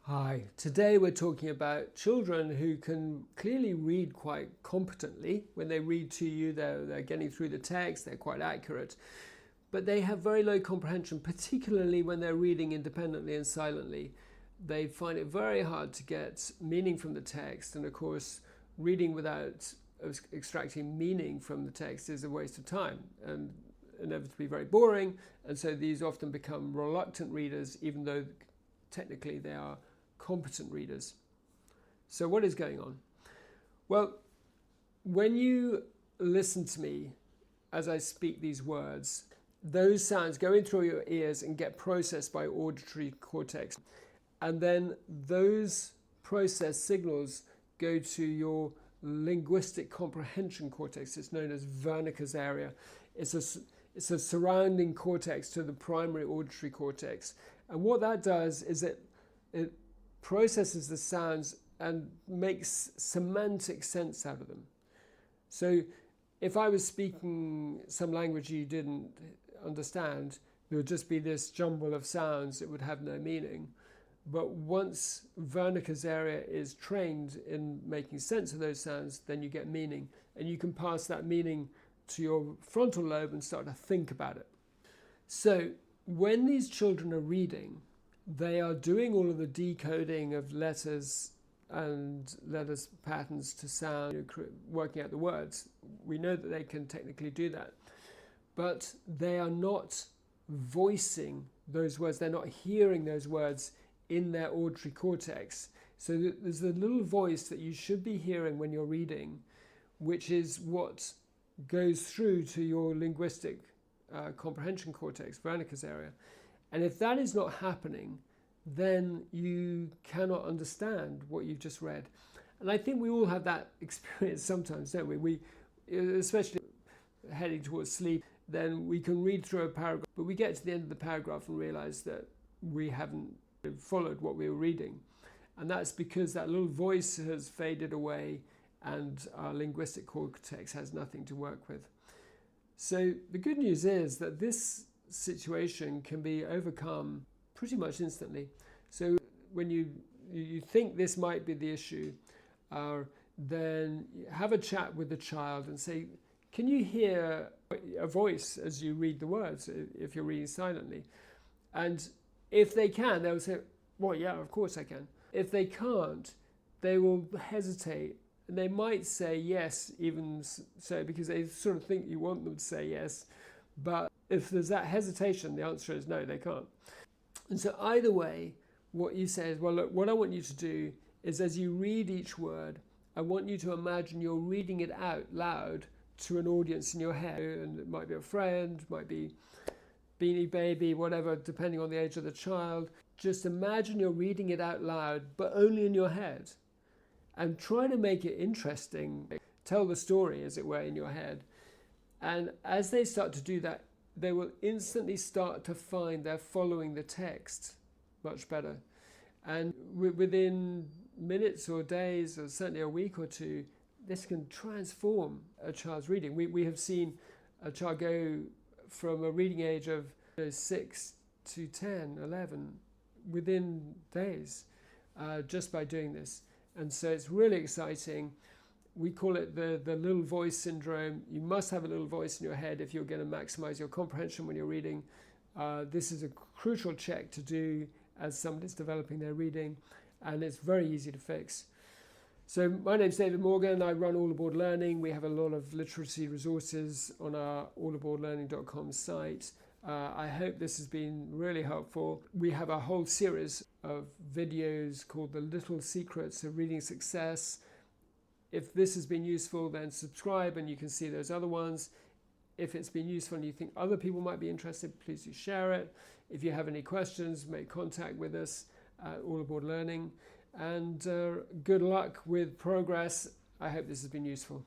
Hi, today we're talking about children who can clearly read quite competently. When they read to you, they're getting through the text, they're quite accurate, but they have very low comprehension, particularly when they're reading independently and silently. They find it very hard to get meaning from the text, and of course, reading without extracting meaning from the text is a waste of time and inevitably very boring, and so these often become reluctant readers, even though technically they are competent readers. So what is going on? Well, when you listen to me as I speak these words, those sounds go in through your ears and get processed by auditory cortex. And then those processed signals go to your linguistic comprehension cortex. It's known as Wernicke's area. It's a surrounding cortex to the primary auditory cortex. And what that does is it processes the sounds and makes semantic sense out of them. So if I was speaking some language you didn't understand, there would just be this jumble of sounds. It would have no meaning. But once Wernicke's area is trained in making sense of those sounds, then you get meaning. And you can pass that meaning to your frontal lobe and start to think about it. So when these children are reading, they are doing all of the decoding of letters and letters patterns to sound, working out the words. We know that they can technically do that, but they are not voicing those words. They're not hearing those words in their auditory cortex. So there's a little voice that you should be hearing when you're reading, which is what goes through to your linguistic comprehension cortex, Wernicke's area. And if that is not happening, then you cannot understand what you've just read. And I think we all have that experience sometimes, don't we? Especially heading towards sleep, then we can read through a paragraph, but we get to the end of the paragraph and realize that we haven't followed what we were reading. And that's because that little voice has faded away and our linguistic cortex has nothing to work with. So the good news is that this situation can be overcome pretty much instantly. So when you think this might be the issue, then have a chat with the child and say, can you hear a voice as you read the words if you're reading silently? And if they can, they'll say, well, yeah, of course I can. If they can't, they will hesitate. And they might say yes, even so, because they sort of think you want them to say yes. But if there's that hesitation, the answer is no, they can't. And so either way, what you say is, well, look, what I want you to do is as you read each word, I want you to imagine you're reading it out loud to an audience in your head. And it might be a friend, might be Beanie Baby, whatever, depending on the age of the child. Just imagine you're reading it out loud, but only in your head. And try to make it interesting. Tell the story, as it were, in your head. And as they start to do that, they will instantly start to find they're following the text much better. And within minutes or days, or certainly a week or two, this can transform a child's reading. We have seen a child go from a reading age of 6 to 10, 11 within days just by doing this. And so it's really exciting. We call it the little voice syndrome. You must have a little voice in your head if you're going to maximize your comprehension when you're reading. This is a crucial check to do as somebody's developing their reading, and it's very easy to fix. So my name's David Morgan. I run All Aboard Learning. We have a lot of literacy resources on our allaboardlearning.com site. I hope this has been really helpful. We have a whole series of videos called The Little Secrets of Reading Success. If this has been useful, then subscribe and you can see those other ones. If it's been useful and you think other people might be interested, please do share it. If you have any questions, make contact with us at All Aboard Learning. And good luck with progress. I hope this has been useful.